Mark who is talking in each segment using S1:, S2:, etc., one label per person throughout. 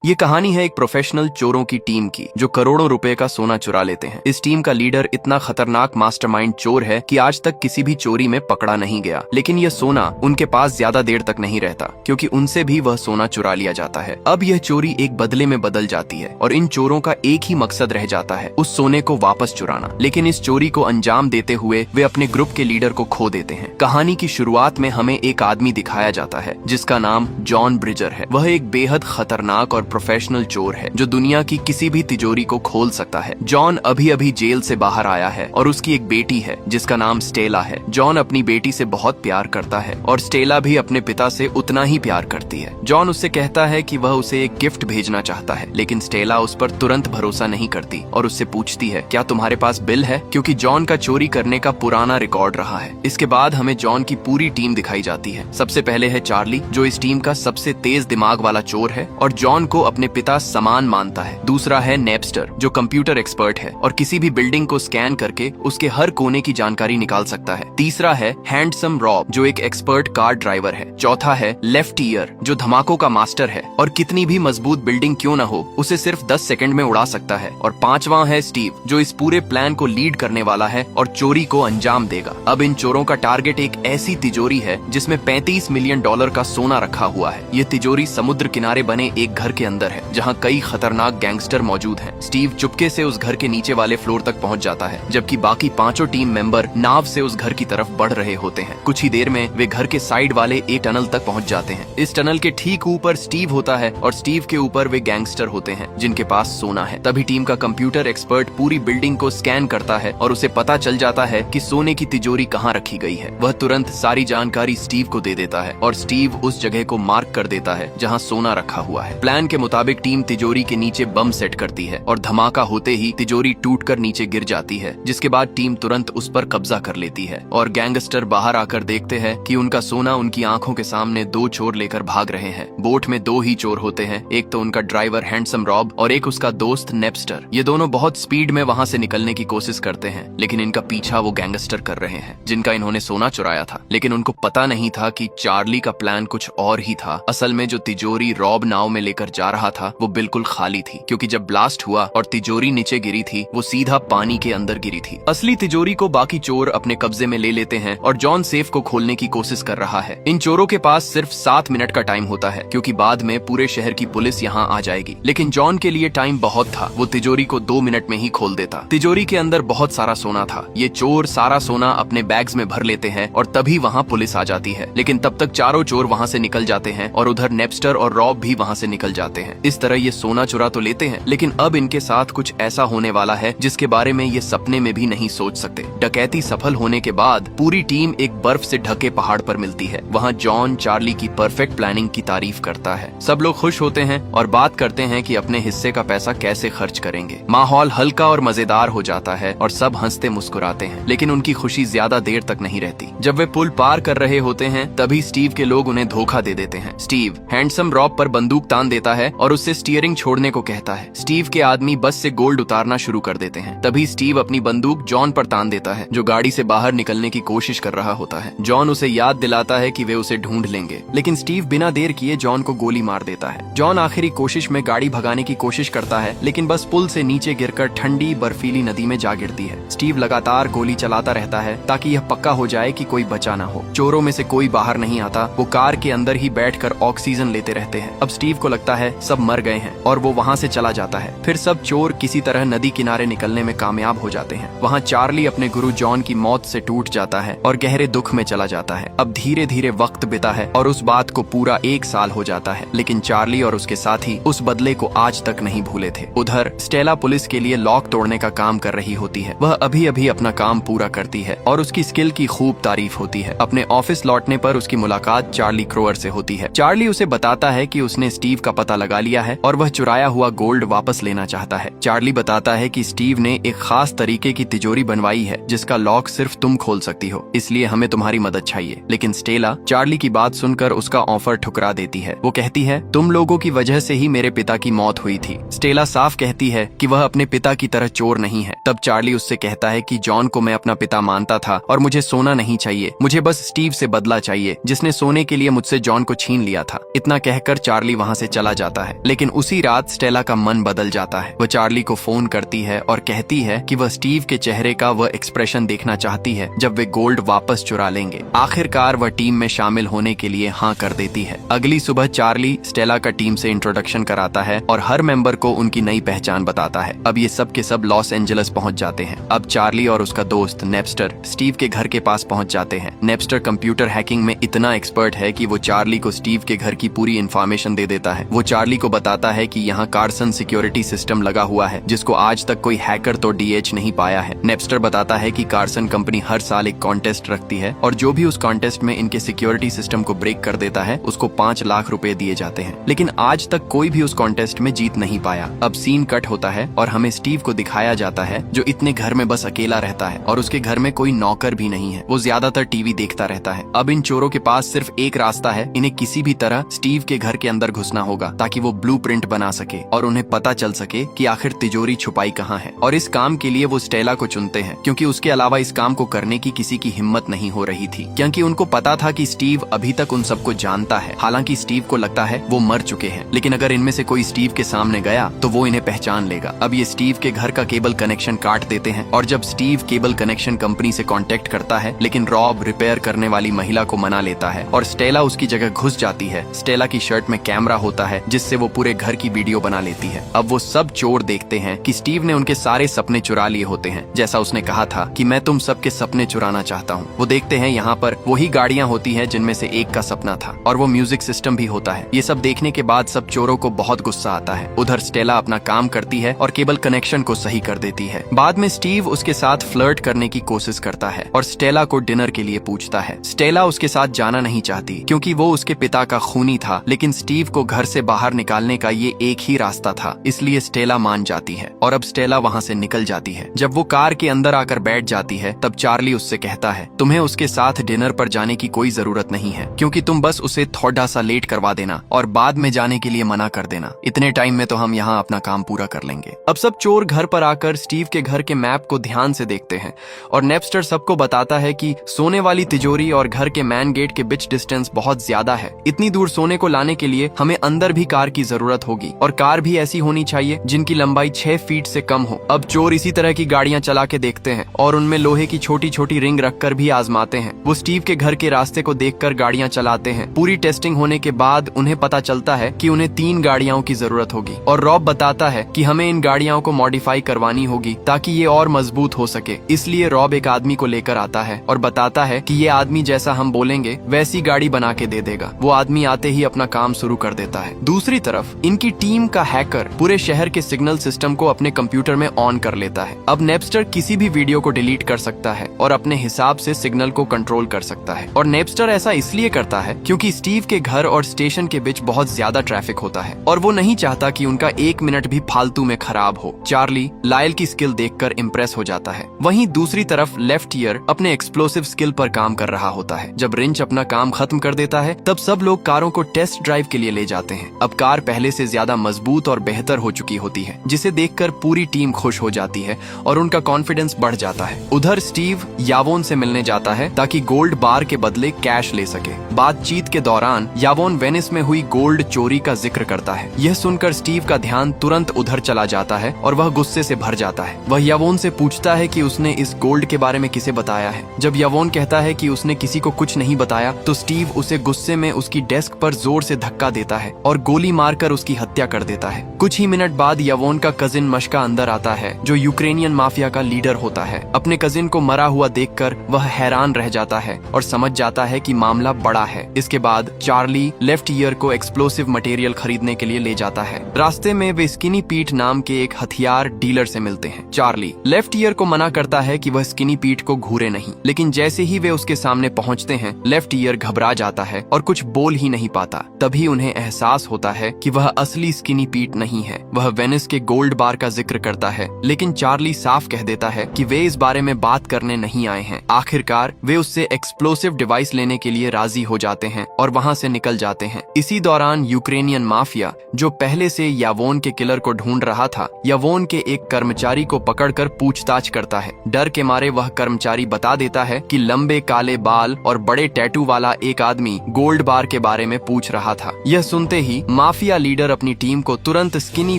S1: ये कहानी है एक प्रोफेशनल चोरों की टीम की जो करोड़ों रुपए का सोना चुरा लेते हैं। इस टीम का लीडर इतना खतरनाक मास्टरमाइंड चोर है कि आज तक किसी भी चोरी में पकड़ा नहीं गया। लेकिन यह सोना उनके पास ज्यादा देर तक नहीं रहता, क्योंकि उनसे भी वह सोना चुरा लिया जाता है। अब यह चोरी एक बदले में बदल जाती है और इन चोरों का एक ही मकसद रह जाता है, उस सोने को वापस चुराना। लेकिन इस चोरी को अंजाम देते हुए वे अपने ग्रुप के लीडर को खो देते हैं। कहानी की शुरुआत में हमें एक आदमी दिखाया जाता है जिसका नाम जॉन ब्रिजर है। वह एक बेहद खतरनाक और प्रोफेशनल चोर है जो दुनिया की किसी भी तिजोरी को खोल सकता है। जॉन अभी अभी जेल से बाहर आया है और उसकी एक बेटी है जिसका नाम स्टेला है। जॉन अपनी बेटी से बहुत प्यार करता है और स्टेला भी अपने पिता से उतना ही प्यार करती है। जॉन उससे कहता है कि वह उसे एक गिफ्ट भेजना चाहता है, लेकिन स्टेला उस पर तुरंत भरोसा नहीं करती और उससे पूछती है, क्या तुम्हारे पास बिल है? क्योंकि जॉन का चोरी करने का पुराना रिकॉर्ड रहा है। इसके बाद हमें जॉन की पूरी टीम दिखाई जाती है। सबसे पहले है चार्ली, जो इस टीम का सबसे तेज दिमाग वाला चोर है और जॉन को अपने पिता समान मानता है। दूसरा है नेपस्टर, जो कंप्यूटर एक्सपर्ट है और किसी भी बिल्डिंग को स्कैन करके उसके हर कोने की जानकारी निकाल सकता है। तीसरा है हैंडसम रॉब, जो एक एक्सपर्ट कार ड्राइवर है। चौथा है लेफ्ट ईयर, जो धमाकों का मास्टर है और कितनी भी मजबूत बिल्डिंग क्यों न हो उसे सिर्फ 10 सेकंड में उड़ा सकता है। और पांचवा है स्टीव, जो इस पूरे प्लान को लीड करने वाला है और चोरी को अंजाम देगा। अब इन चोरों का टारगेट एक ऐसी तिजोरी है जिसमें $35 मिलियन का सोना रखा हुआ है। ये तिजोरी समुद्र किनारे बने एक घर के अंदर है जहाँ कई खतरनाक गैंगस्टर मौजूद हैं। स्टीव चुपके से उस घर के नीचे वाले फ्लोर तक पहुँच जाता है, जबकि बाकी पांचों टीम मेंबर नाव से उस घर की तरफ बढ़ रहे होते हैं। कुछ ही देर में वे घर के साइड वाले एक टनल तक पहुँच जाते हैं। इस टनल के ठीक ऊपर स्टीव होता है और स्टीव के ऊपर वे गैंगस्टर होते हैं जिनके पास सोना है। तभी टीम का कंप्यूटर एक्सपर्ट पूरी बिल्डिंग को स्कैन करता है और उसे पता चल जाता है कि सोने की तिजोरी कहाँ रखी गई है। वह तुरंत सारी जानकारी स्टीव को दे देता है और स्टीव उस जगह को मार्क कर देता है जहां सोना रखा हुआ है। प्लान के मुताबिक टीम तिजोरी के नीचे बम सेट करती है और धमाका होते ही तिजोरी टूटकर नीचे गिर जाती है, जिसके बाद टीम तुरंत उस पर कब्जा कर लेती है। और गैंगस्टर बाहर आकर देखते हैं कि उनका सोना उनकी आंखों के सामने दो चोर लेकर भाग रहे हैं। बोट में दो ही चोर होते हैं, एक तो उनका ड्राइवर हैंडसम रॉब और एक उसका दोस्त नेपस्टर। ये दोनों बहुत स्पीड में वहां से निकलने की कोशिश करते हैं, लेकिन इनका पीछा वो गैंगस्टर कर रहे हैं जिनका इन्होंने सोना चुराया था। लेकिन उनको पता नहीं था कि चार्ली का प्लान कुछ और ही था। असल में जो तिजोरी रॉब नाव में लेकर जा रहा था वो बिल्कुल खाली थी, क्योंकि जब ब्लास्ट हुआ और तिजोरी नीचे गिरी थी वो सीधा पानी के अंदर गिरी थी। असली तिजोरी को बाकी चोर अपने कब्जे में ले लेते हैं और जॉन सेफ को खोलने की कोशिश कर रहा है। इन चोरों के पास सिर्फ 7 मिनट का टाइम होता है, क्योंकि बाद में पूरे शहर की पुलिस यहाँ आ जाएगी। लेकिन जॉन के लिए टाइम बहुत था, वो तिजोरी को 2 मिनट में ही खोल देता। तिजोरी के अंदर बहुत सारा सोना था। ये चोर सारा सोना अपने बैग्स में भर लेते हैं और तभी वहाँ पुलिस आ जाती है। लेकिन तब तक चारों चोर वहाँ से निकल जाते हैं और उधर नेपस्टर और रॉब भी वहाँ से निकल जाते हैं। इस तरह ये सोना चुरा तो लेते हैं, लेकिन अब इनके साथ कुछ ऐसा होने वाला है जिसके बारे में ये सपने में भी नहीं सोच सकते। डकैती सफल होने के बाद पूरी टीम एक बर्फ से ढके पहाड़ पर मिलती है। वहाँ जॉन चार्ली की परफेक्ट प्लानिंग की तारीफ करता है। सब लोग खुश होते हैं और बात करते हैं कि अपने हिस्से का पैसा कैसे खर्च करेंगे। माहौल हल्का और मजेदार हो जाता है और सब हंसते मुस्कुराते हैं, लेकिन उनकी खुशी ज्यादा देर तक नहीं रहती। जब वे पुल पार कर रहे होते हैं तभी स्टीव के लोग उन्हें धोखा दे देते हैं। स्टीव हैंडसम रॉब पर बंदूक तान देता है और उससे स्टीयरिंग छोड़ने को कहता है। स्टीव के आदमी बस से गोल्ड उतारना शुरू कर देते हैं। तभी स्टीव अपनी बंदूक जॉन पर तान देता है, जो गाड़ी से बाहर निकलने की कोशिश कर रहा होता है। जॉन उसे याद दिलाता है कि वे उसे ढूंढ लेंगे, लेकिन स्टीव बिना देर किए जॉन को गोली मार देता है। जॉन आखिरी कोशिश में गाड़ी भगाने की कोशिश करता है, लेकिन बस पुल से नीचे गिरकर ठंडी बर्फीली नदी में जा गिरती है। स्टीव लगातार गोली चलाता रहता है ताकि यह पक्का हो जाए कि कोई बचा ना हो। चोरों में से कोई बाहर नहीं आता। वो कार के अंदर ही बैठकर ऑक्सीजन लेते रहते हैं। अब स्टीव को लगता है सब मर गए हैं और वो वहाँ से चला जाता है। फिर सब चोर किसी तरह नदी किनारे निकलने में कामयाब हो जाते हैं। वहाँ चार्ली अपने गुरु जॉन की मौत से टूट जाता है और गहरे दुख में चला जाता है। अब धीरे धीरे वक्त बीता है और उस बात को पूरा 1 साल हो जाता है, लेकिन चार्ली और उसके साथी उस बदले को आज तक नहीं भूले थे। उधर स्टेला पुलिस के लिए लॉक तोड़ने का काम कर रही होती है। वह अभी अभी अपना काम पूरा करती है और उसकी स्किल की खूब तारीफ होती है। अपने ऑफिस लौटने पर उसकी मुलाकात चार्ली क्रोअर से होती है। चार्ली उसे बताता है कि उसने स्टीव का पता लगा लिया है और वह चुराया हुआ गोल्ड वापस लेना चाहता है। चार्ली बताता है कि स्टीव ने एक खास तरीके की तिजोरी बनवाई है जिसका लॉक सिर्फ तुम खोल सकती हो, इसलिए हमें तुम्हारी मदद चाहिए। लेकिन स्टेला चार्ली की बात सुनकर उसका ऑफर ठुकरा देती है। वो कहती है, तुम लोगों की वजह से ही मेरे पिता की मौत हुई थी। स्टेला साफ कहती है कि वह अपने पिता की तरह चोर नहीं है। तब चार्ली उससे कहता है कि जॉन को मैं अपना पिता मानता था और मुझे सोना नहीं चाहिए, मुझे बस स्टीव से बदला चाहिए जिसने सोने के लिए मुझसे जॉन को छीन लिया था। इतना कहकर चार्ली वहाँ से चला जाता जाता है। लेकिन उसी रात स्टेला का मन बदल जाता है। वह चार्ली को फोन करती है और कहती है कि वह स्टीव के चेहरे का वह एक्सप्रेशन देखना चाहती है जब वे गोल्ड वापस चुरा लेंगे। आखिरकार वह टीम में शामिल होने के लिए हाँ कर देती है। अगली सुबह चार्ली स्टेला का टीम से इंट्रोडक्शन कराता है और हर मेंबर को उनकी नई पहचान बताता है। अब ये सब के सब लॉस एंजलिस पहुंच जाते हैं। अब चार्ली और उसका दोस्त नेपस्टर स्टीव के घर के पास पहुंच जाते हैं। नेपस्टर कंप्यूटर हैकिंग में इतना एक्सपर्ट है कि वो चार्ली को स्टीव के घर की पूरी इन्फॉर्मेशन दे देता है। वो चार्ली को बताता है कि यहाँ कार्सन सिक्योरिटी सिस्टम लगा हुआ है जिसको आज तक कोई हैकर तो डीएच नहीं पाया है। नेपस्टर बताता है कि कार्सन कंपनी हर साल एक कॉन्टेस्ट रखती है और जो भी उस कॉन्टेस्ट में इनके सिक्योरिटी सिस्टम को ब्रेक कर देता है उसको 5 लाख रुपए दिए जाते हैं। लेकिन आज तक कोई भी उस कॉन्टेस्ट में जीत नहीं पाया। अब सीन कट होता है और हमें स्टीव को दिखाया जाता है जो इतने घर में बस अकेला रहता है और उसके घर में कोई नौकर भी नहीं है। वो ज्यादातर टीवी देखता रहता है। अब इन चोरों के पास सिर्फ एक रास्ता है, इन्हें किसी भी तरह स्टीव के घर के अंदर घुसना होगा ताकि वो ब्लूप्रिंट बना सके और उन्हें पता चल सके कि आखिर तिजोरी छुपाई कहाँ है। और इस काम के लिए वो स्टेला को चुनते हैं क्योंकि उसके अलावा इस काम को करने की किसी की हिम्मत नहीं हो रही थी, क्योंकि उनको पता था कि स्टीव अभी तक उन सबको जानता है। हालांकि स्टीव को लगता है वो मर चुके हैं, लेकिन अगर इनमें से कोई स्टीव के सामने गया तो वो इन्हें पहचान लेगा। अब ये स्टीव के घर का केबल कनेक्शन काट देते हैं और जब स्टीव केबल कनेक्शन कंपनी से कांटेक्ट करता है, लेकिन रॉब रिपेयर करने वाली महिला को मना लेता है और स्टेला उसकी जगह घुस जाती है। स्टेला की शर्ट में कैमरा होता है जिससे वो पूरे घर की वीडियो बना लेती है। अब वो सब चोर देखते हैं कि स्टीव ने उनके सारे सपने चुरा लिए होते हैं, जैसा उसने कहा था कि मैं तुम सबके सपने चुराना चाहता हूँ। वो देखते हैं यहाँ पर वही गाड़ियाँ होती है जिनमें से एक का सपना था और वो म्यूजिक सिस्टम भी होता है। ये सब देखने के बाद सब चोरों को बहुत गुस्सा आता है। उधर स्टेला अपना काम करती है और केबल कनेक्शन को सही कर देती है। बाद में स्टीव उसके साथ फ्लर्ट करने की कोशिश करता है और स्टेला को डिनर के लिए पूछता है। स्टेला उसके साथ जाना नहीं चाहती क्योंकि वो उसके पिता का खूनी था, लेकिन स्टीव को घर से बाहर निकालने का ये एक ही रास्ता था, इसलिए स्टेला मान जाती है और अब स्टेला वहाँ से निकल जाती है। जब वो कार के अंदर आकर बैठ जाती है तब चार्ली उससे कहता है, तुम्हें उसके साथ डिनर पर जाने की कोई जरूरत नहीं है क्योंकि तुम बस उसे थोड़ा सा लेट करवा देना और बाद में जाने के लिए मना कर देना। इतने टाइम में तो हम यहाँ अपना काम पूरा कर लेंगे। अब सब चोर घर पर आकर स्टीव के घर के मैप को ध्यान से देखते हैं और नेपस्टर सबको बताता है कि सोने वाली तिजोरी और घर के मैन गेट के बीच डिस्टेंस बहुत ज्यादा है। इतनी दूर सोने को लाने के लिए हमें अंदर भी कार की जरूरत होगी और कार भी ऐसी होनी चाहिए जिनकी लंबाई 6 फीट से कम हो। अब चोर इसी तरह की गाड़ियां चला के देखते हैं और उनमें लोहे की छोटी छोटी रिंग रखकर भी आजमाते हैं। वो स्टीव के घर के रास्ते को देखकर गाड़ियां चलाते हैं। पूरी टेस्टिंग होने के बाद उन्हें पता चलता है कि उन्हें 3 गाड़ियों की जरूरत होगी और रॉब बताता है कि हमें इन गाड़ियों को मॉडिफाई करवानी होगी ताकि ये और मजबूत हो सके। इसलिए रॉब एक आदमी को लेकर आता है और बताता है कि ये आदमी जैसा हम बोलेंगे वैसी गाड़ी बना के दे देगा। वो आदमी आते ही अपना काम शुरू कर देता है। दूसरी तरफ इनकी टीम का हैकर पूरे शहर के सिग्नल सिस्टम को अपने कंप्यूटर में ऑन कर लेता है। अब नेपस्टर किसी भी वीडियो को डिलीट कर सकता है और अपने हिसाब से सिग्नल को कंट्रोल कर सकता है और नेपस्टर ऐसा इसलिए करता है क्योंकि स्टीव के घर और स्टेशन के बीच बहुत ज्यादा ट्रैफिक होता है और वो नहीं चाहता कि उनका 1 मिनट भी फालतू में खराब हो। चार्ली लायल की स्किल देखकर इम्प्रेस हो जाता है। वहीं दूसरी तरफ लेफ्ट ईयर अपने एक्सप्लोसिव स्किल पर काम कर रहा होता है। जब रिंच अपना काम खत्म कर देता है तब सब लोग कारों को टेस्ट ड्राइव के लिए ले जाते हैं। अब कार पहले से ज्यादा मजबूत और बेहतर हो चुकी होती है जिसे देखकर पूरी टीम खुश हो जाती है और उनका कॉन्फिडेंस बढ़ जाता है। उधर स्टीव यावोन से मिलने जाता है ताकि गोल्ड बार के बदले कैश ले सके। बातचीत के दौरान यावोन वेनिस में हुई गोल्ड चोरी का जिक्र करता है। यह सुनकर स्टीव का ध्यान तुरंत उधर चला जाता है और वह गुस्से से भर जाता है। वह यावोन से पूछता है कि उसने इस गोल्ड के बारे में किसे बताया है। जब यावोन कहता है कि उसने किसी को कुछ नहीं बताया तो स्टीव उसे गुस्से में उसकी डेस्क पर जोर से धक्का देता है और गोली मारकर उसकी हत्या कर देता है। कुछ ही मिनट बाद यावोन का कजिन मशका अंदर आता है जो यूक्रेनियन माफिया का लीडर होता है। अपने कजिन को मरा हुआ देखकर वह हैरान रह जाता है और समझ जाता है कि मामला बड़ा है। इसके बाद चार्ली लेफ्ट ईयर को एक्सप्लोसिव मटेरियल खरीदने के लिए ले जाता है। रास्ते में वे स्किनी पीट नाम के एक हथियार डीलर से मिलते हैं। चार्ली लेफ्ट ईयर को मना करता है कि वह स्किनी पीट को घूरे नहीं, लेकिन जैसे ही वे उसके सामने पहुंचते हैं लेफ्ट ईयर घबरा जाता है और कुछ बोल ही नहीं पाता। तभी उन्हें एहसास होता है कि वह असली स्किनी पीट नहीं है। वह वेनिस के गोल्ड बार का जिक्र करता है, लेकिन चार्ली साफ कह देता है कि वे इस बारे में बात करने नहीं आए हैं। आखिरकार वे उससे एक्सप्लोसिव डिवाइस लेने के लिए राजी हो जाते हैं और वहां से निकल जाते हैं। इसी दौरान यूक्रेनियन माफिया जो पहले से यावोन के किलर को ढूंढ रहा था, यावोन के एक कर्मचारी को पकड़कर पूछताछ करता है। डर के मारे वह कर्मचारी बता देता है कि लंबे काले बाल और बड़े टैटू वाला एक आदमी गोल्ड बार के बारे में पूछ रहा था। यह सुनते ही माफिया लीडर अपनी टीम को तुरंत स्किनी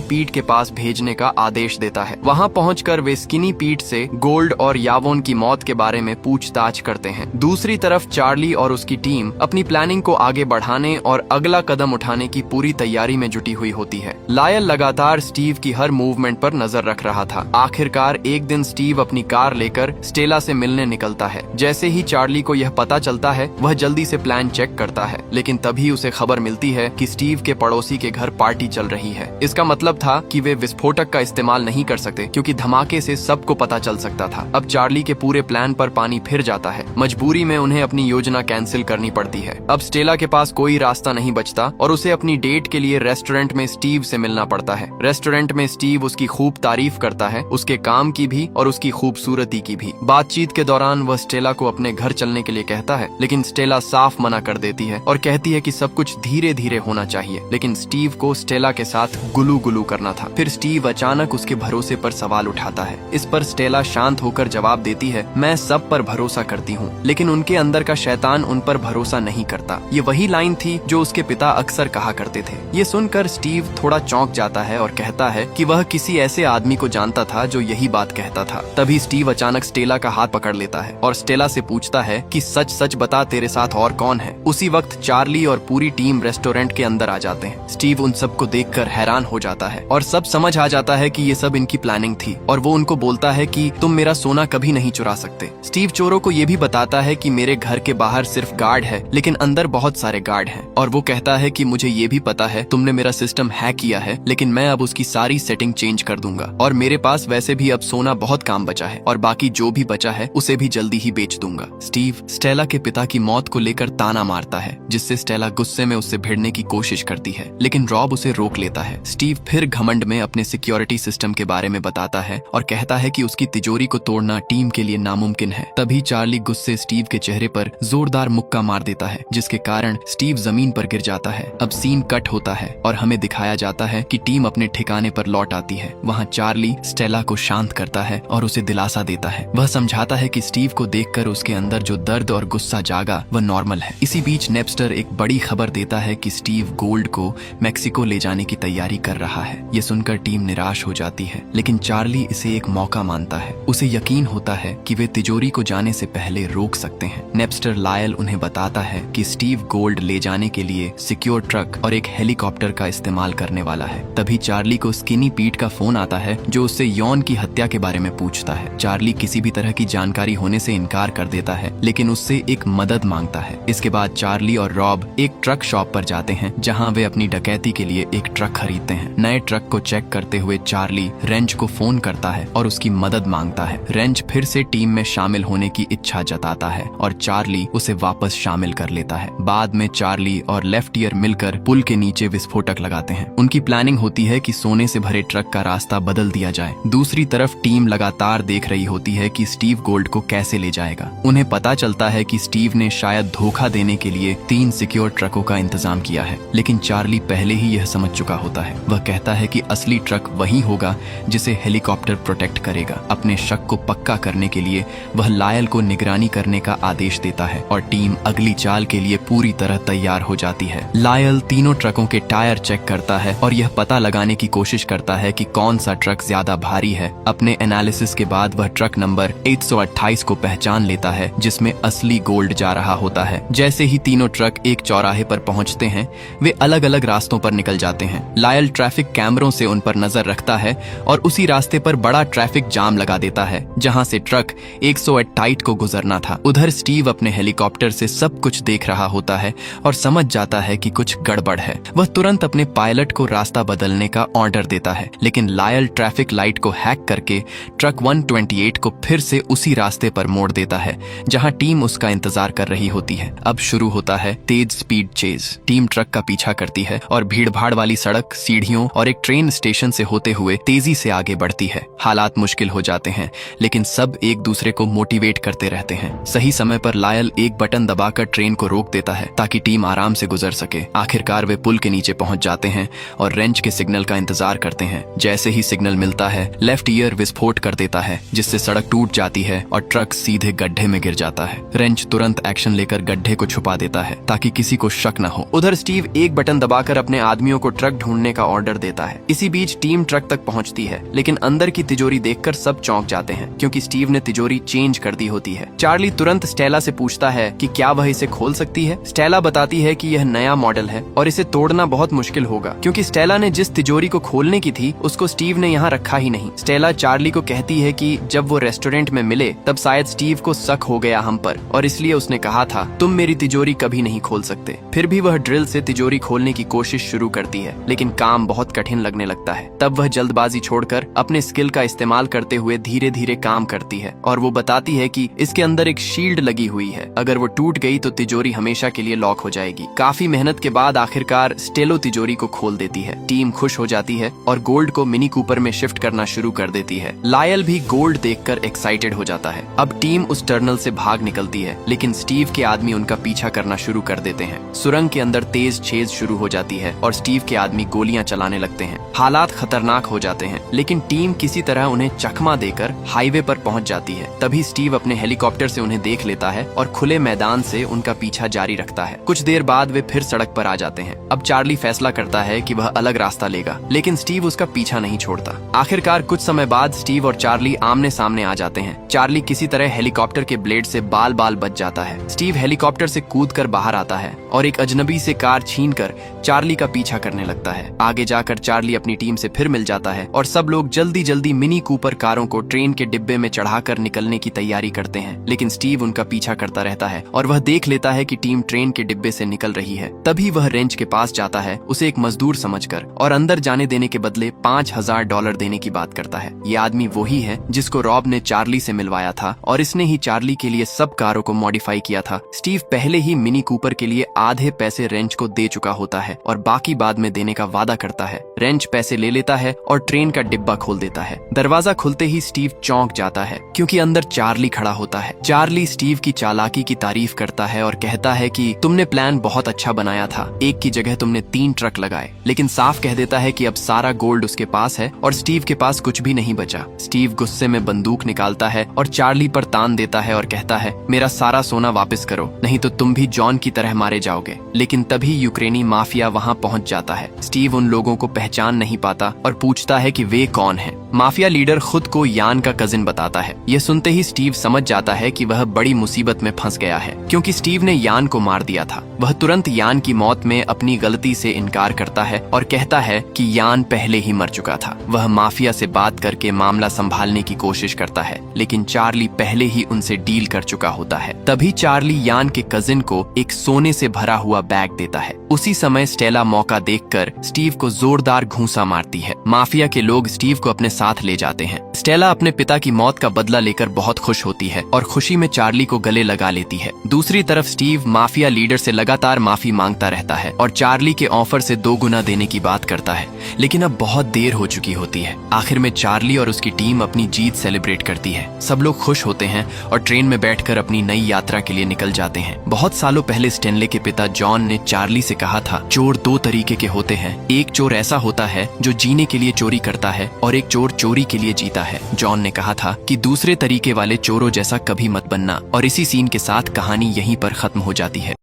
S1: पीट के पास भेजने का आदेश देता है। वहाँ पहुंचकर वे स्किनी पीट से गोल्ड और यावोन की मौत के बारे में पूछताछ करते हैं। दूसरी तरफ चार्ली और उसकी टीम अपनी प्लानिंग को आगे बढ़ाने और अगला कदम उठाने की पूरी तैयारी में जुटी हुई होती है। लायल लगातार स्टीव की हर मूवमेंट पर नजर रख रहा था। आखिरकार एक दिन स्टीव अपनी कार लेकर स्टेला से मिलने निकलता है। जैसे ही चार्ली को यह पता चलता है, वह जल्दी से प्लान चेक करता है, लेकिन तभी उसे खबर मिलती है कि स्टीव के पड़ोसी के घर पार्टी चल रही है। इसका मतलब था कि वे विस्फोटक का इस्तेमाल नहीं कर सकते, क्योंकि धमाके से सबको पता चल सकता था। अब चार्ली के पूरे प्लान पर पानी फिर जाता है। मजबूरी में उन्हें अपनी योजना कैंसिल करनी पड़ती है। अब स्टेला के पास कोई रास्ता नहीं बचता और उसे अपनी डेट के लिए रेस्टोरेंट में स्टीव से मिलना पड़ता है। रेस्टोरेंट में स्टीव उसकी खूब तारीफ करता है, उसके काम की भी और उसकी खूबसूरती की भी। बातचीत के दौरान वह स्टेला को अपने घर चलने के लिए कहता है, लेकिन स्टेला साफ मना कर देती है और कहती है कि सब कुछ धीरे धीरे होना चाहिए। लेकिन स्टीव को स्टेला के साथ गुलू गुलू करना था। फिर स्टीव अचानक उसके भरोसे पर सवाल उठाता है। इस पर स्टेला शांत होकर जवाब देती है, मैं सब पर भरोसा करती हूँ, लेकिन उनके अंदर का शैतान उन पर भरोसा नहीं करता। ये वही लाइन थी जो उसके पिता अक्सर कहा करते थे। ये सुनकर स्टीव थोड़ा चौंक जाता है और कहता है कि वह किसी ऐसे आदमी को जानता था जो यही बात कहता था। तभी स्टीव अचानक स्टेला का हाथ पकड़ लेता है और स्टेला से पूछता है कि सच सच बता, तेरे साथ और कौन है। उसी वक्त चार्ली और पूरी टीम रेस्टोरेंट के अंदर आ जाते हैं। स्टीव उन सबको देखकर हैरान हो जाता है और सब समझ आ जाता है कि ये सब इनकी प्लानिंग थी, और वो उनको बोलता है कि तुम मेरा सोना कभी नहीं चुरा सकते। स्टीव चोरों को ये भी बताता है कि मेरे घर के बाहर सिर्फ गार्ड है, लेकिन अंदर बहुत सारे गार्ड हैं। और वो कहता है कि मुझे ये भी पता है तुमने मेरा सिस्टम हैक किया है, लेकिन मैं अब उसकी सारी सेटिंग चेंज कर दूंगा, और मेरे पास वैसे भी अब सोना बहुत काम बचा है, और बाकी जो भी बचा है उसे भी जल्दी ही बेच दूंगा। स्टीव स्टेला के पिता की मौत को लेकर ताना मारता है, जिससे स्टेला गुस्से में उससे भिड़ने की कोशिश करती है, लेकिन रॉब उसे रोक लेता है। स्टीव फिर घमंड में अपने सिक्योरिटी सिस्टम के बारे में बताता है और कहता है कि उसकी तिजोरी को तोड़ना टीम के लिए नामुमकिन है। तभी चार्ली गुस्से स्टीव के चेहरे पर जोरदार मुक्का मार देता है, जिसके कारण स्टीव जमीन पर गिर जाता है। अब सीन कट होता है और हमें दिखाया जाता है कि टीम अपने ठिकाने पर लौट आती है। वहाँ चार्ली स्टेला को शांत करता है और उसे दिलासा देता है। वह समझाता है कि स्टीव को देखकर उसके अंदर जो दर्द और गुस्सा जागा वह नॉर्मल है। इसी बीच नेपस्टर एक बड़ी खबर देता है कि स्टीव गोल्ड को मेक्सिको ले जाने की तैयारी कर रहा है। ये सुनकर टीम निराश हो जाती है, लेकिन चार्ली इसे एक मौका मानता है। उसे यकीन होता है कि वे तिजोरी को जाने से पहले रोक सकते हैं। नेपस्टर लायल उन्हें बताता है कि स्टीव गोल्ड ले जाने के लिए सिक्योर ट्रक और एक हेलीकॉप्टर का इस्तेमाल करने वाला है। तभी चार्ली को स्किनी पीट का फोन आता है, जो उससे यौन की हत्या के बारे में पूछता है। चार्ली किसी भी तरह की जानकारी होने से इनकार कर देता है, लेकिन उससे एक मदद मांगता है। इसके बाद चार्ली और रॉब एक ट्रक शॉप पर जाते हैं, जहां वे अपनी डकैती के लिए एक ट्रक खरीदते हैं। नए ट्रक को चेक करते हुए चार्ली रेंज को फोन करता है और उसकी मदद मांगता है। रेंज फिर से टीम में शामिल होने की इच्छा जताता है और चार्ली उसे वापस शामिल कर लेता है। बाद में चार्ली और लेफ्ट ईयर मिलकर पुल के नीचे विस्फोटक लगाते हैं। उनकी प्लानिंग होती है कि सोने से भरे ट्रक का रास्ता बदल दिया जाए। दूसरी तरफ टीम लगातार देख रही होती है कि स्टीव गोल्ड को कैसे ले जाएगा। उन्हें पता चलता है कि स्टीव ने शायद धोखा देने के लिए 3 सिक्योर ट्रकों का इंतजाम किया है, लेकिन चार्ली पहले ही यह समझ चुका होता है। वह कहता है कि असली ट्रक वही होगा जिसे हेलीकॉप्टर प्रोटेक्ट करेगा। अपने शक को पक्का करने के लिए वह लायल को निगरानी करने का आदेश देता है और टीम अगली चाल के लिए पूरी तरह तैयार हो जाती है। लायल तीनों ट्रकों के टायर चेक करता है और यह पता लगाने की कोशिश करता है कि कौन सा ट्रक ज्यादा भारी है। अपने एनालिसिस के बाद वह ट्रक नंबर 128 को पहचान लेता है, जिसमें असली गोल्ड जा रहा होता है। जैसे ही तीनों ट्रक एक चौराहे पर पहुंचते हैं, वे अलग अलग रास्तों पर निकल जाते हैं। लायल ट्रैफिक कैमरों से उन पर नजर रखता है और उसी रास्ते पर बड़ा ट्रैफिक जाम लगा देता है, जहां से ट्रक 128 को गुजरना था। उधर स्टीव अपने हेलीकॉप्टर से सब कुछ देख रहा होता है और समझ जाता है कि कुछ गड़बड़ है। वह तुरंत अपने पायलट को रास्ता बदलने का ऑर्डर देता है, लेकिन लायल ट्रैफिक लाइट को हैक करके ट्रक 128 को फिर से उसी रास्ते पर मोड़ देता है, जहां टीम उसका इंतजार कर रही होती है। अब शुरू होता है तेज स्पीड चेज। टीम ट्रक का पीछा करती है और भीड़-भाड़ वाली सड़क, सीढ़ियों और एक ट्रेन स्टेशन से होते हुए तेजी से आगे बढ़ती है। हालात मुश्किल हो जाते हैं, लेकिन सब एक दूसरे को मोटिवेट करते रहते हैं। सही समय पर लायल एक बटन दबाकर ट्रेन को रोक देता है ताकि टीम आराम से गुजर सके। आखिरकार वे पुल के नीचे पहुंच जाते हैं और रेंज के सिग्नल का इंतजार करते हैं। जैसे ही सिग्नल मिलता है, लेफ्ट ईयर विस्फोट कर देता है, जिससे सड़क टूट जाती है और ट्रक सीधे गड्ढे में गिर जाता है। रेंज तुरंत एक्शन लेकर गड्ढे को छुपा देता है ताकि किसी को शक न हो। उधर स्टीव एक बटन दबाकर अपने आदमियों को ट्रक ढूंढने का ऑर्डर देता है। इसी बीच टीम ट्रक तक पहुंचती है, लेकिन अंदर की तिजोरी देखकर सब चौंक जाते हैं क्योंकि स्टीव ने तिजोरी चेंज कर दी होती है। चार्ली तुरंत स्टेला से पूछता है कि क्या वह इसे खोल सकती है। स्टेला बताती है कि यह नया मॉडल है और इसे तोड़ना बहुत मुश्किल होगा क्योंकि स्टेला ने जिस तिजोरी को खोलने की थी उसको स्टीव ने यहाँ रखा ही नहीं। स्टेला चार्ली को कहती है कि जब वो रेस्टोरेंट में मिले तब शायद स्टीव को शक हो गया हम पर और इसलिए उसने कहा था तुम मेरी तिजोरी कभी नहीं खोल सकते। फिर भी वह ड्रिल से तिजोरी खोलने की कोशिश शुरू करती है, लेकिन काम बहुत कठिन लगने लगता है। तब वह जल्दबाजी छोड़कर अपने स्किल का इस्तेमाल करते हुए धीरे धीरे काम करती है और वो बताती है कि इसके अंदर एक शील्ड लगी हुई है, अगर वो टूट गई तो तिजोरी हमेशा के लिए लॉक हो जाएगी। काफी मेहनत के बाद आखिरकार स्टेलो तिजोरी को खोल देती है। टीम खुश हो जाती है और गोल्ड को मिनी कूपर में शिफ्ट करना शुरू कर देती है। लायल भी गोल्ड देखकर एक्साइटेड हो जाता है। अब टीम उस टर्नल से भाग निकलती है, लेकिन स्टीव के आदमी उनका पीछा करना शुरू कर देते हैं। सुरंग के अंदर तेज छेद शुरू हो जाती है और स्टीव के आदमी गोलियां चलाने लगते हैं। हालात खतरनाक हो जाते हैं, लेकिन टीम किसी तरह उन्हें चकमा देकर हाईवे पर पहुंच जाती है। तभी स्टीव अपने हेलीकॉप्टर से उन्हें देख लेता है और खुले मैदान से उनका पीछा जारी रखता है। कुछ देर बाद वे फिर सड़क पर आ जाते हैं। अब चार्ली फैसला करता है कि वह अलग रास्ता लेगा, लेकिन स्टीव उसका पीछा नहीं छोड़ता। आखिरकार कुछ समय बाद स्टीव और चार्ली आमने सामने आ जाते हैं। चार्ली किसी तरह हेलीकॉप्टर के ब्लेड से बाल बाल बच जाता है। स्टीव हेलीकॉप्टर से कूदकर बाहर आता है और एक अजनबी से कार छीनकर चार्ली का पीछा करने लगता है। आगे जाकर चार्ली अपनी टीम से फिर मिल जाता है और सब लोग जल्दी जल्दी मिनी कूपर कारों को ट्रेन के डिब्बे में चढ़ाकर निकलने की तैयारी करते हैं, लेकिन स्टीव उनका पीछा करता रहता है और वह देख लेता है कि टीम ट्रेन के डिब्बे से निकल रही है। तभी वह रेंच के पास जाता है, उसे एक मजदूर समझकर, और अंदर जाने देने के बदले $5000 देने की बात करता है। ये आदमी वही है जिसको रॉब ने चार्ली से मिलवाया था और इसने ही चार्ली के लिए सब कारों को मॉडिफाई किया था। स्टीव पहले ही मिनी कूपर के लिए आधे पैसे रेंच को दे चुका होता है और बाकी बाद में देने का वादा करता है। रेंच पैसे ले लेता है और ट्रेन का डिब्बा खोल देता है। दरवाजा खुलते ही स्टीव चौंक जाता है क्योंकि अंदर चार्ली खड़ा होता है। चार्ली स्टीव की चालाकी की तारीफ करता है और कहता है कि तुमने प्लान बहुत अच्छा बनाया था, एक की जगह तुमने 3 ट्रक लगाए, लेकिन साफ कह देता है कि अब सारा गोल्ड उसके पास है और स्टीव के पास कुछ भी नहीं बचा। स्टीव गुस्से में बंदूक निकालता है और चार्ली पर तान देता है और कहता है मेरा सारा सोना वापस करो, नहीं तो तुम भी जॉन की तरह मारे जाओगे। लेकिन तभी यूक्रेनी माफिया वहां पहुंच जाता है। स्टीव उन लोगों को पहचान नहीं पाता और पूछता है कि वे कौन हैं। माफिया लीडर खुद को यान का कजिन बताता है। यह सुनते ही स्टीव समझ जाता है कि वह बड़ी मुसीबत में फंस गया है क्योंकि स्टीव ने यान को मार दिया था। वह तुरंत यान की मौत में अपनी गलती से इनकार करता है और कहता है कि यान पहले ही मर चुका था। वह माफिया से बात करके मामला संभालने की कोशिश करता है, लेकिन चार्ली पहले ही उनसे डील कर चुका होता है। तभी चार्ली यान के कजिन को एक सोने से भरा हुआ बैग देता है। उसी समय स्टेला मौका देखकर स्टीव को जोरदार घूंसा मारती है। माफिया के लोग स्टीव को अपने साथ ले जाते हैं। स्टेला अपने पिता की मौत का बदला लेकर बहुत खुश होती है और खुशी में चार्ली को गले लगा लेती है। दूसरी तरफ स्टीव माफिया लीडर से लगातार माफी मांगता रहता है और चार्ली के ऑफर से 2 गुना देने की बात करता है, लेकिन अब बहुत देर हो चुकी होती है। आखिर में चार्ली और उसकी टीम अपनी जीत सेलिब्रेट करती है। सब लोग खुश होते हैं और ट्रेन में बैठकर अपनी नई यात्रा के लिए निकल जाते हैं। बहुत सालों पहले स्टेनले के पिता जॉन ने चार्ली से कहा था, चोर 2 तरीके के होते हैं, एक चोर ऐसा होता है जो जीने के लिए चोरी करता है और एक चोर चोरी के लिए जीता है। जॉन ने कहा था कि दूसरे तरीके वाले चोरों जैसा कभी मत बनना, और इसी सीन के साथ कहानी यहीं पर खत्म हो जाती है।